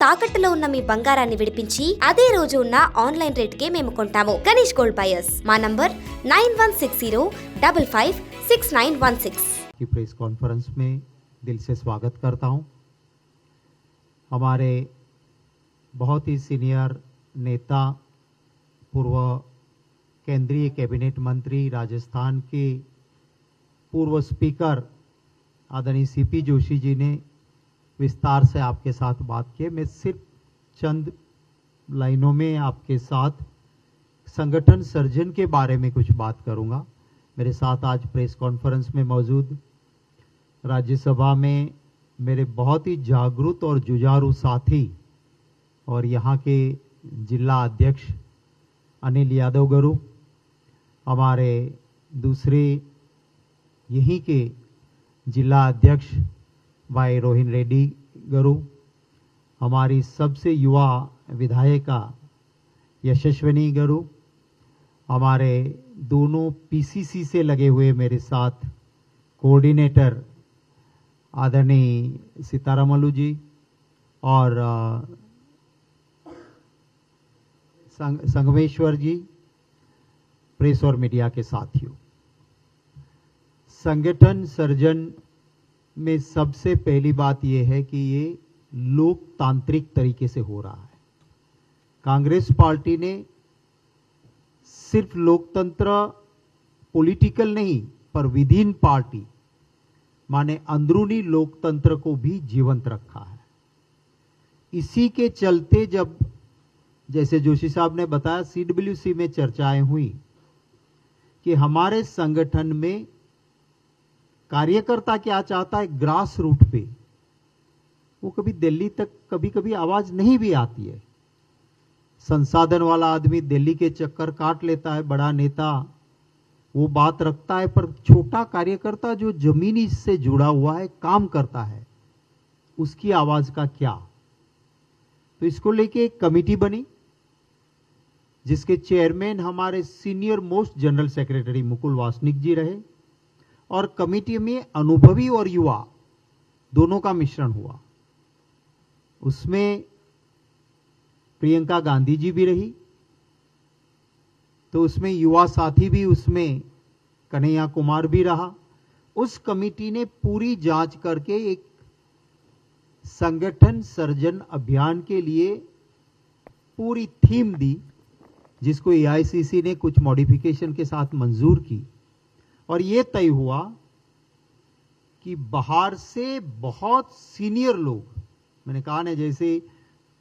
తాకట్టులో ఉన్న మీ బంగారాన్ని విడిపించి అదే రోజు ఉన్న ఆన్లైన్ రేట్కే మేము కొంటాము. Ganesh gold buyers. మా నంబర్ 9160556916 की प्रेस कॉन्फ्रेंस में दिल से स्वागत करता हूं। हमारे बहुत ही सीनियर नेता, पूर्व केंद्रीय कैबिनेट मंत्री, राजस्थान के पूर्व स्पीकर आदरणीय सीपी जोशी जी ने विस्तार से आपके साथ बात की। मैं सिर्फ चंद लाइनों में आपके साथ संगठन सर्जन के बारे में कुछ बात करूंगा। मेरे साथ आज प्रेस कॉन्फ्रेंस में मौजूद राज्यसभा में मेरे बहुत ही जागरूक और जुझारू साथी और यहाँ के जिला अध्यक्ष अनिल यादव गुरु, हमारे दूसरे यहीं के जिला अध्यक्ष भाई रोहिन रेड्डी गुरु, हमारी सबसे युवा विधायिका यशस्विनी गुरु, हमारे दोनों पीसीसी से लगे हुए मेरे साथ कोऑर्डिनेटर आदरणीय सीतारामलू जी और संगमेश्वर जी, प्रेस और मीडिया के साथियों। संगठन सर्जन में सबसे पहली बात यह है कि ये लोकतांत्रिक तरीके से हो रहा है। कांग्रेस पार्टी ने सिर्फ लोकतंत्र पॉलिटिकल नहीं पर विदिन पार्टी माने अंदरूनी लोकतंत्र को भी जीवंत रखा है। इसी के चलते जब जैसे जोशी साहब ने बताया सीडब्ल्यूसी में चर्चाएं हुई कि हमारे संगठन में कार्यकर्ता क्या चाहता है, ग्रास रूट पे वो कभी दिल्ली तक कभी कभी आवाज नहीं भी आती है। संसाधन वाला आदमी दिल्ली के चक्कर काट लेता है, बड़ा नेता वो बात रखता है, पर छोटा कार्यकर्ता जो जमीनी से जुड़ा हुआ है, काम करता है, उसकी आवाज का क्या। तो इसको लेके एक कमेटी बनी जिसके चेयरमैन हमारे senior most general secretary Mukul Wasnik ji रहे और कमेटी में अनुभवी और युवा दोनों का मिश्रण हुआ। उसमें प्रियंका गांधी जी भी रही, तो उसमें युवा साथी भी, उसमें कन्हैया कुमार भी रहा। उस कमेटी ने पूरी जांच करके एक संगठन सर्जन अभियान के लिए पूरी थीम दी, जिसको एआईसीसी ने कुछ मॉडिफिकेशन के साथ मंजूर की और यह तय हुआ कि बाहर से बहुत सीनियर लोग, मैंने कहा ना, जैसे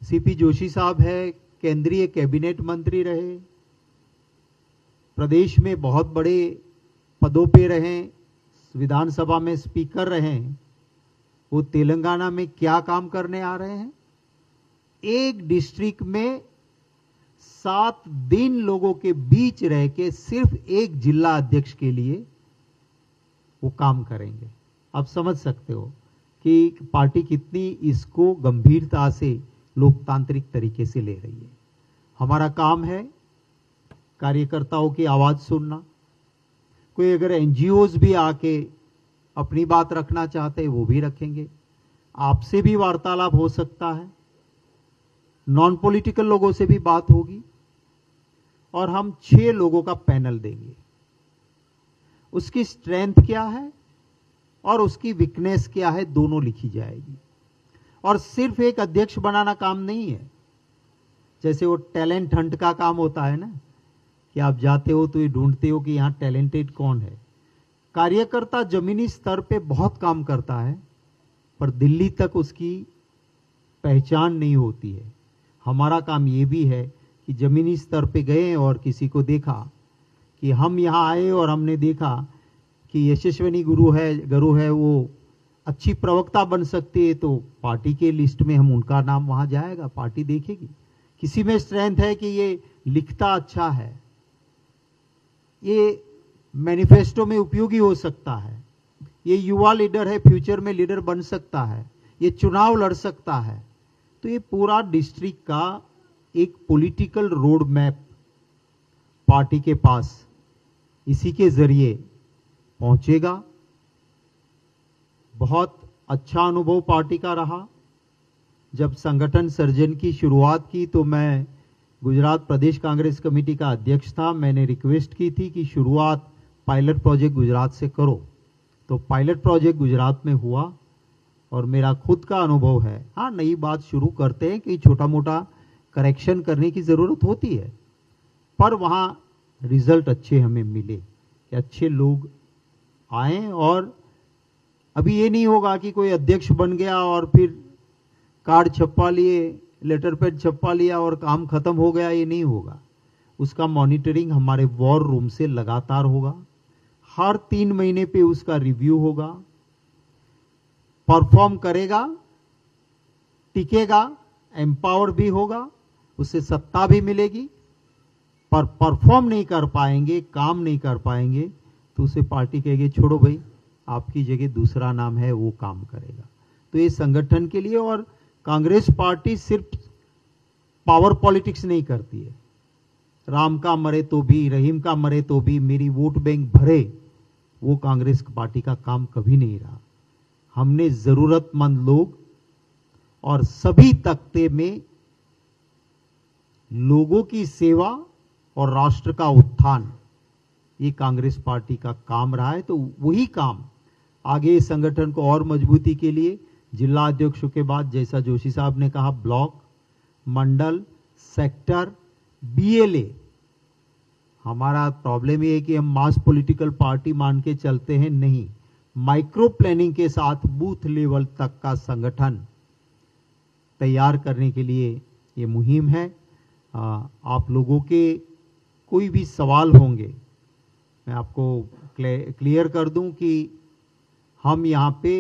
सीपी जोशी साहब है, केंद्रीय कैबिनेट मंत्री रहे, प्रदेश में बहुत बड़े पदों पे रहे, विधानसभा में स्पीकर रहे, वो तेलंगाना में क्या काम करने आ रहे हैं। एक डिस्ट्रिक्ट में 7 दिन लोगों के बीच रह के सिर्फ एक जिला अध्यक्ष के लिए वो काम करेंगे। आप समझ सकते हो कि पार्टी कितनी इसको गंभीरता से लोकतांत्रिक तरीके से ले रही है। हमारा काम है कार्यकर्ताओं की आवाज सुनना। कोई अगर एनजीओज भी आके अपनी बात रखना चाहते हैं वो भी रखेंगे, आपसे भी वार्तालाप हो सकता है, नॉन पॉलिटिकल लोगों से भी बात होगी और हम 6 लोगों का पैनल देंगे। उसकी स्ट्रेंथ क्या है और उसकी वीकनेस क्या है, दोनों लिखी जाएगी। और सिर्फ एक अध्यक्ष बनाना काम नहीं है, जैसे वो टैलेंट हंट का काम होता है ना, कि आप जाते हो तो ये ढूंढते हो कि यहाँ टैलेंटेड कौन है। कार्यकर्ता जमीनी स्तर पे बहुत काम करता है पर दिल्ली तक उसकी पहचान नहीं होती है। हमारा काम ये भी है कि जमीनी स्तर पे गए और किसी को देखा कि हम यहाँ आए और हमने देखा कि यशस्विनी गुरु है वो अच्छी प्रवक्ता बन सकती है, तो पार्टी के लिस्ट में हम उनका नाम वहां जाएगा, पार्टी देखेगी। किसी में स्ट्रेंथ है कि ये लिखता अच्छा है, ये मैनिफेस्टो में उपयोगी हो सकता है, ये युवा लीडर है, फ्यूचर में लीडर बन सकता है, ये चुनाव लड़ सकता है, तो ये पूरा डिस्ट्रिक्ट का एक पॉलिटिकल रोड मैप पार्टी के पास इसी के जरिए पहुंचेगा। बहुत अच्छा अनुभव पार्टी का रहा। जब संगठन सर्जन की शुरुआत की तो मैं गुजरात प्रदेश कांग्रेस कमेटी का अध्यक्ष था। मैंने रिक्वेस्ट की थी कि शुरुआत पायलट प्रोजेक्ट गुजरात से करो, तो पायलट प्रोजेक्ट गुजरात में हुआ और मेरा खुद का अनुभव है। हाँ, नई बात शुरू करते हैं कि छोटा मोटा करेक्शन करने की ज़रूरत होती है, पर वहाँ रिजल्ट अच्छे हमें मिले कि अच्छे लोग आए। और अभी ये नहीं होगा कि कोई अध्यक्ष बन गया और फिर कार्ड छपवा लिए, लेटर पैड छपवा लिया और काम खत्म हो गया, ये नहीं होगा। उसका मॉनिटरिंग हमारे वॉर रूम से लगातार होगा। हर 3 महीने पे उसका रिव्यू होगा। परफॉर्म करेगा, टिकेगा, एम्पावर भी होगा, उससे सत्ता भी मिलेगी। पर परफॉर्म नहीं कर पाएंगे, काम नहीं कर पाएंगे, तो उसे पार्टी कहेगी छोड़ो भाई, आपकी जगह दूसरा नाम है, वो काम करेगा। तो ये संगठन के लिए, और कांग्रेस पार्टी सिर्फ पावर पॉलिटिक्स नहीं करती है। राम का मरे तो भी, रहीम का मरे तो भी, मेरी वोट बैंक भरे, वो कांग्रेस पार्टी का काम कभी नहीं रहा। हमने जरूरतमंद लोग और सभी तख्ते में लोगों की सेवा और राष्ट्र का उत्थान, ये कांग्रेस पार्टी का काम रहा है। तो वही काम आगे इस संगठन को और मजबूती के लिए जिला अध्यक्षों के बाद, जैसा जोशी साहब ने कहा, ब्लॉक, मंडल, सेक्टर, बीएलए। हमारा प्रॉब्लम ये है कि हम मास पॉलिटिकल पार्टी मान के चलते हैं, नहीं। माइक्रो प्लानिंग के साथ बूथ लेवल तक का संगठन तैयार करने के लिए ये मुहिम है। आप लोगों के कोई भी सवाल होंगे, मैं आपको क्लियर कर दूं कि हम यहाँ पे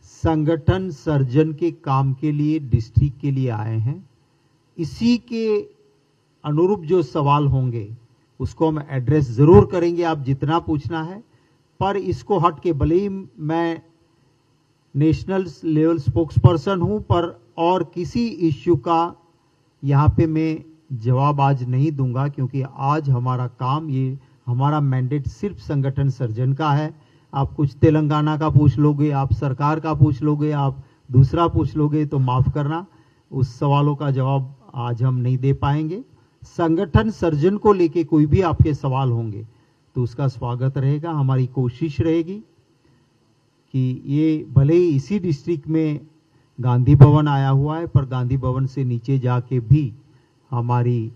संगठन सर्जन के काम के लिए डिस्ट्रिक्ट के लिए आए हैं। इसी के अनुरूप जो सवाल होंगे उसको हम एड्रेस जरूर करेंगे, आप जितना पूछना है। पर इसको हट के, भले ही मैं नेशनल लेवल स्पोक्स पर्सन हूं, पर और किसी इश्यू का यहाँ पे मैं जवाब आज नहीं दूंगा, क्योंकि आज हमारा काम, ये हमारा मैंडेट सिर्फ संगठन सर्जन का है। आप कुछ तेलंगाना का पूछ लोगे, आप सरकार का पूछ लोगे, आप दूसरा पूछ लोगे, तो माफ करना, उस सवालों का जवाब आज हम नहीं दे पाएंगे। संगठन सर्जन को लेके कोई भी आपके सवाल होंगे तो उसका स्वागत रहेगा। हमारी कोशिश रहेगी कि ये भले ही इसी डिस्ट्रिक्ट में गांधी भवन आया हुआ है, पर गांधी भवन से नीचे जाके भी हमारी